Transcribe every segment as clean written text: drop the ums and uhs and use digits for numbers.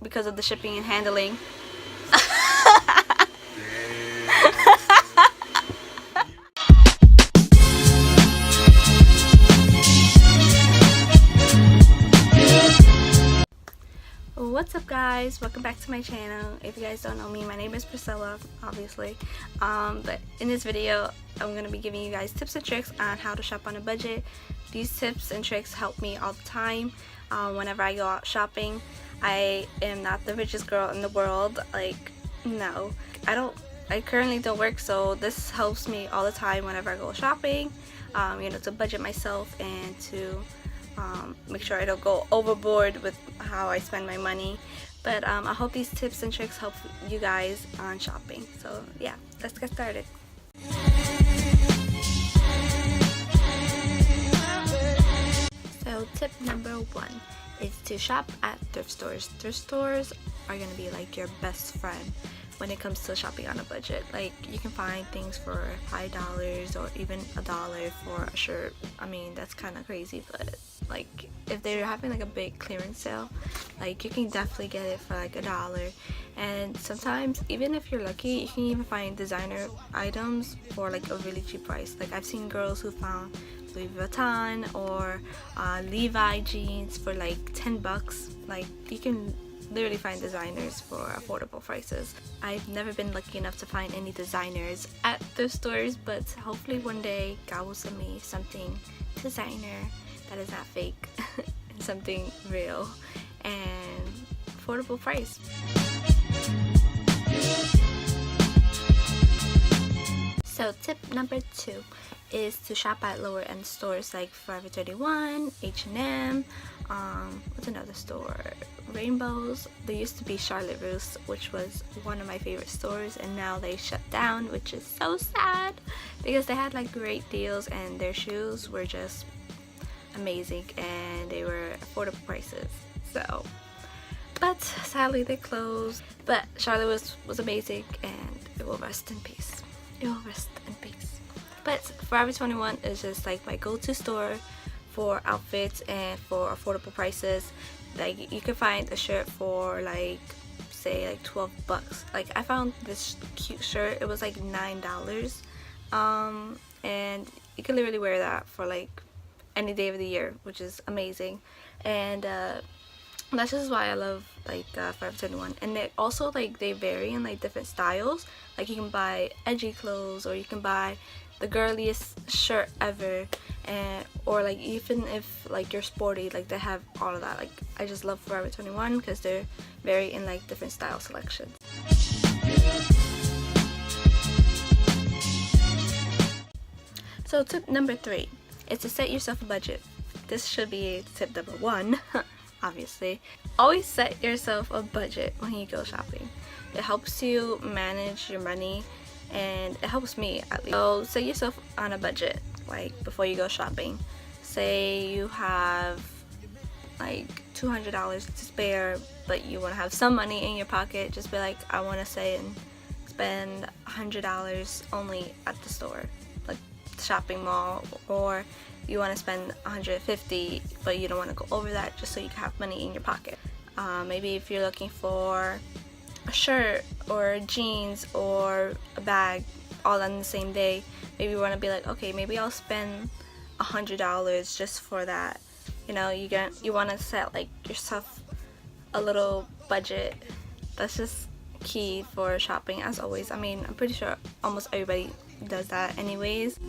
because of the shipping and handling. What's up guys, welcome back to my channel. If you guys don't know me, my name is Priscilla, obviously, but in this video I'm going to be giving you guys tips and tricks on how to shop on a budget. These tips and tricks help me all the time whenever I go out shopping. I am not the richest girl in the world, like, no, I currently don't work, so this helps me all the time whenever I go shopping, you know, to budget myself and to make sure I don't go overboard with how I spend my money. But I hope these tips and tricks help you guys on shopping. So yeah, let's get started. So tip number 1 is to shop at thrift stores. Thrift stores are going to be like your best friend when it comes to shopping on a budget. Like, you can find things for $5 or even $1 for a shirt. I mean, that's kind of crazy, but like if they're having like a big clearance sale, like you can definitely get it for like $1. And sometimes, even if you're lucky, you can even find designer items for like a really cheap price. Like, I've seen girls who found Louis Vuitton or Levi jeans for like $10. Like, you can literally find designers for affordable prices. I've never been lucky enough to find any designers at thrift stores, but hopefully one day God will send me something designer that is not fake and something real and affordable price. So tip number 2 is to shop at lower end stores like Forever 21, H&M, what's another store? Rainbows. There used to be Charlotte Russe, which was one of my favorite stores, and now they shut down, which is so sad because they had like great deals and their shoes were just amazing and they were affordable prices. So, but sadly they closed. But Charlotte was amazing, and it will rest in peace. It will rest in peace. But Forever 21 is just like my go-to store for outfits and for affordable prices. Like, you can find a shirt for like, say like $12. Like, I found this cute shirt, it was like $9, and you can literally wear that for like any day of the year, which is amazing. And that's just why I love like Forever 21. And they also, like, they vary in like different styles. Like, you can buy edgy clothes, or you can buy the girliest shirt ever, and or like even if like you're sporty, like they have all of that. Like, I just love Forever 21 because they're very in like different style selections. So tip number 3 is to set yourself a budget. This should be tip number 1. Obviously, always set yourself a budget when you go shopping. It helps you manage your money, and it helps me at least. So set yourself on a budget, like before you go shopping. Say you have like $200 to spare, but you want to have some money in your pocket. Just be like, I want to say and spend $100 only at the store, like the shopping mall, or you want to spend $150 but you don't want to go over that, just so you can have money in your pocket. Maybe if you're looking for a shirt or jeans or a bag all on the same day, maybe you want to be like, okay, maybe I'll spend $100 just for that. You know, you want to set like yourself a little budget. That's just key for shopping, as always. I mean, I'm pretty sure almost everybody does that anyways.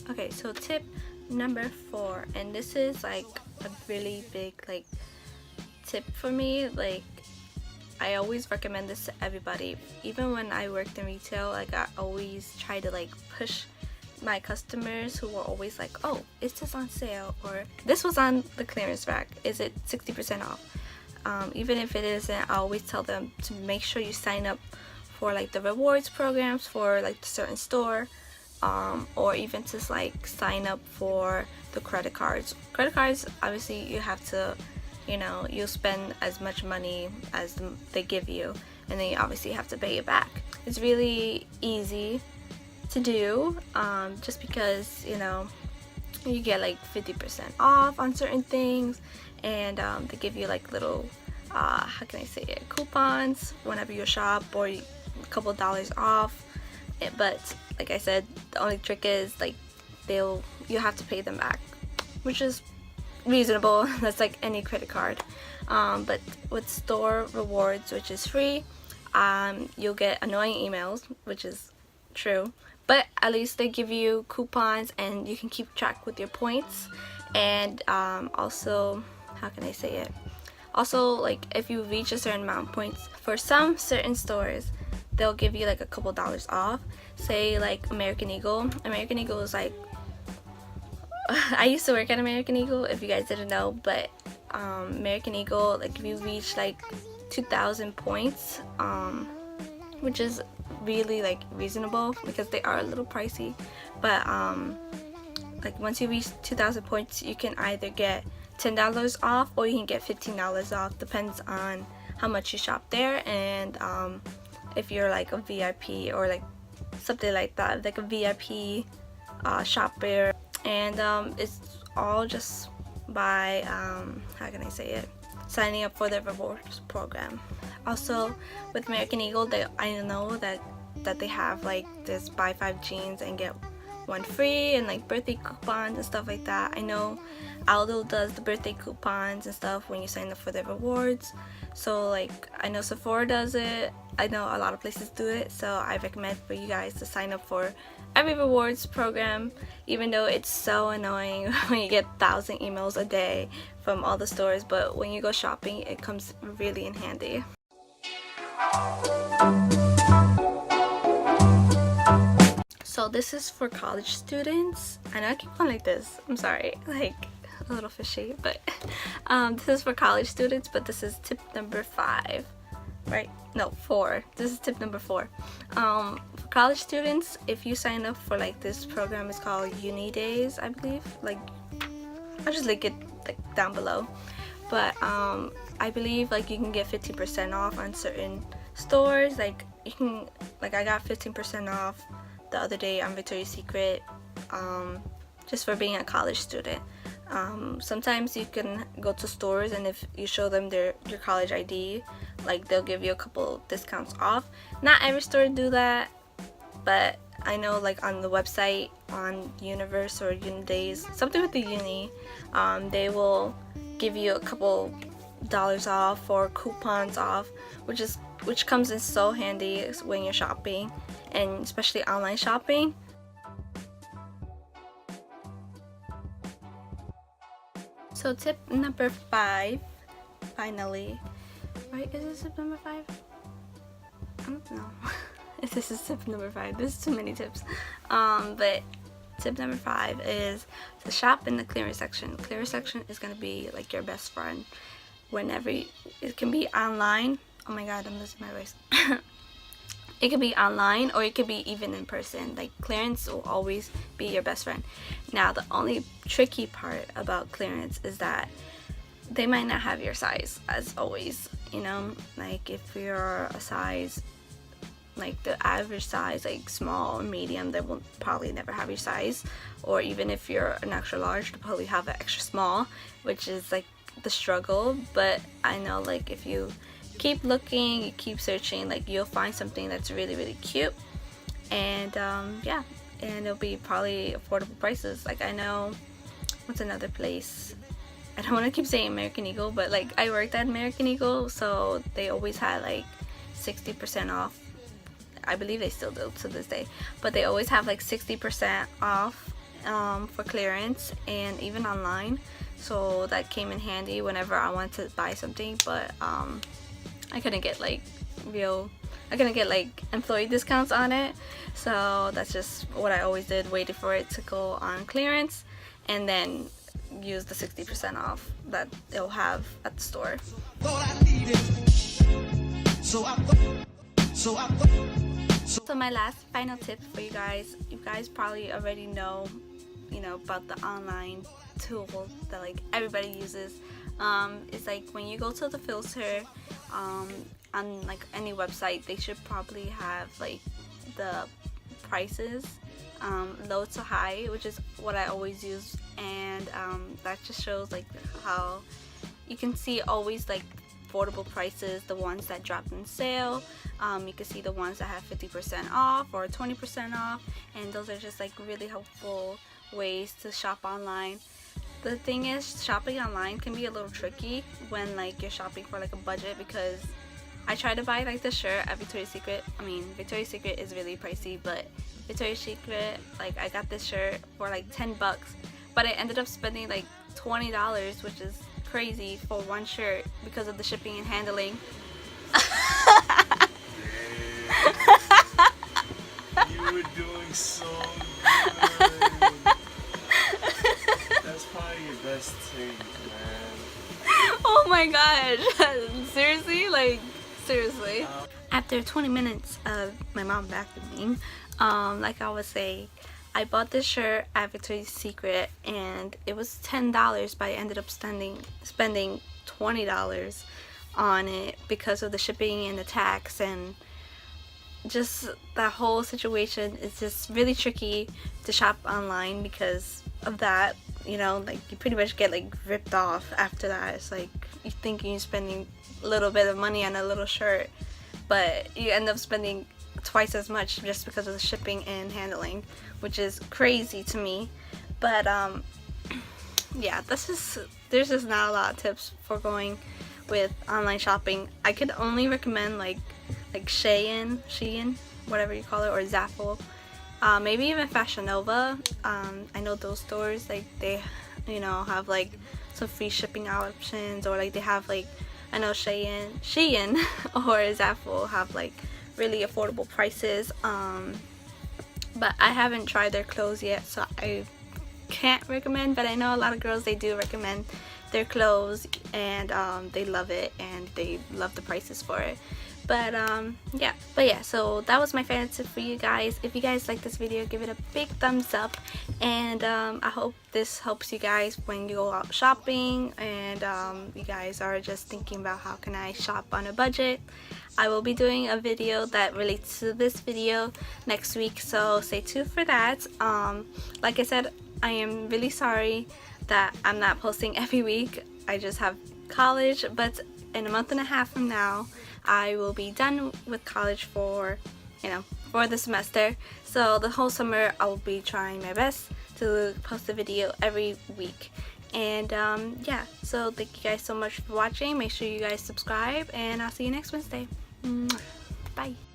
Okay, so tip number 4, and this is like a really big like tip for me. Like, I always recommend this to everybody. Even when I worked in retail, like, I always try to like push my customers who were always like, oh, is this on sale, or this was on the clearance rack, is it 60% off? Even if it isn't, I always tell them to make sure you sign up for like the rewards programs for like the certain store, or even just like sign up for the credit cards. Credit cards, obviously you have to, you know, you'll spend as much money as they give you, and then you obviously have to pay it back. It's really easy to do, just because, you know, you get like 50% off on certain things, and they give you like little how can I say it, coupons whenever you shop, or a couple dollars off. But like I said, the only trick is like you have to pay them back, which is reasonable. That's like any credit card. But with store rewards, which is free, you'll get annoying emails, which is true, but at least they give you coupons and you can keep track with your points. And also, how can I say it, also like if you reach a certain amount of points for some certain stores, they'll give you like a couple dollars off. Say like American Eagle is like I used to work at American Eagle, if you guys didn't know, but American Eagle, like if you reach like 2,000 points, which is really like reasonable because they are a little pricey, but like once you reach 2,000 points, you can either get $10 off or you can get $15 off, depends on how much you shop there, and if you're like a VIP or like something like that, like a VIP shopper. And it's all just by how can I say it, signing up for the rewards program. Also with American Eagle, I know that they have like this buy 5 jeans and get 1 free, and like birthday coupons and stuff like that. I know Aldo does the birthday coupons and stuff when you sign up for the rewards. So like I know Sephora does it, I know a lot of places do it, so I recommend for you guys to sign up for every rewards program, even though it's so annoying when you get 1,000 emails a day from all the stores, but when you go shopping it comes really in handy. So this is for college students. I know I keep going like this, I'm sorry, like a little fishy, but this is for college students, but this is tip number 5, right? No, 4. This is tip number 4. For college students, if you sign up for like this program, it's called Uni Days, I believe. Like I'll just link it like down below, but I believe like you can get 15% off on certain stores. Like you can, like I got 15% off the other day on Victoria's Secret, just for being a college student. Sometimes you can go to stores, and if you show them your college ID, like they'll give you a couple discounts off. Not every store do that, but I know like on the website, on Universe or Uni Days, something with the uni, they will give you a couple dollars off or coupons off, which comes in so handy when you're shopping, and especially online shopping. So tip number 5, finally, right? Is this tip number 5? I don't know if this is tip number 5. There's too many tips. But tip number 5 is to shop in the clearance section. Clearance section is gonna be like your best friend whenever it can be online. Oh my god, I'm losing my voice. It could be online or it could be even in person. Like clearance will always be your best friend. Now the only tricky part about clearance is that they might not have your size, as always, you know. Like if you're a size, like the average size, like small or medium, they will probably never have your size. Or even if you're an extra large, they'll probably have an extra small, which is like the struggle. But I know like if you keep looking, you keep searching, like you'll find something that's really really cute, and yeah, and it'll be probably affordable prices. Like I know, what's another place, I don't want to keep saying American Eagle, but like I worked at American Eagle, so they always had like 60% off. I believe they still do to this day, but they always have like 60% off for clearance, and even online, so that came in handy whenever I wanted to buy something. But I couldn't get like employee discounts on it, so that's just what I always did, waited for it to go on clearance and then use the 60% off that it'll have at the store. So my last final tip for you guys probably already know, you know, about the online tool that like everybody uses. It's like when you go to the filter on like any website, they should probably have like the prices low to high, which is what I always use and that just shows like how you can see always like affordable prices, the ones that dropped in sale. You can see the ones that have 50% off or 20% off, and those are just like really helpful ways to shop online. The thing is, shopping online can be a little tricky when like you're shopping for like a budget, because I tried to buy like the shirt at Victoria's Secret. I mean, Victoria's Secret is really pricey, but Victoria's Secret, like I got this shirt for like 10 bucks, but I ended up spending like $20, which is crazy for one shirt because of the shipping and handling. You were doing so good. That's probably your best thing, man. Oh my gosh. Seriously? Like, seriously. After 20 minutes of my mom vacuuming, like I was saying, I bought this shirt at Victoria's Secret and it was $10, but I ended up spending $20 on it because of the shipping and the tax, and just that whole situation is just really tricky to shop online because of that. You know, like you pretty much get like ripped off after that. It's like you think you're spending a little bit of money on a little shirt, but you end up spending twice as much just because of the shipping and handling, which is crazy to me. But yeah, there's just not a lot of tips for going with online shopping. I could only recommend like Shein, whatever you call it, or Zaful. Maybe even Fashion Nova. I know those stores, like they, you know, have like some free shipping options, or like they have like, I know Shein or Zaful have like really affordable prices. But I haven't tried their clothes yet, so I can't recommend. But I know a lot of girls, they do recommend their clothes, and they love it and they love the prices for it. But yeah, so that was my favorite tip for you guys. If you guys like this video, give it a big thumbs up, and I hope this helps you guys when you go out shopping, and you guys are just thinking about how can I shop on a budget. I will be doing a video that relates to this video next week, so stay tuned for that. Like I said, I am really sorry that I'm not posting every week. I just have college, but in a month and a half from now, I will be done with college for the semester. So the whole summer I will be trying my best to post a video every week. And yeah, so thank you guys so much for watching. Make sure you guys subscribe, and I'll see you next Wednesday. Bye.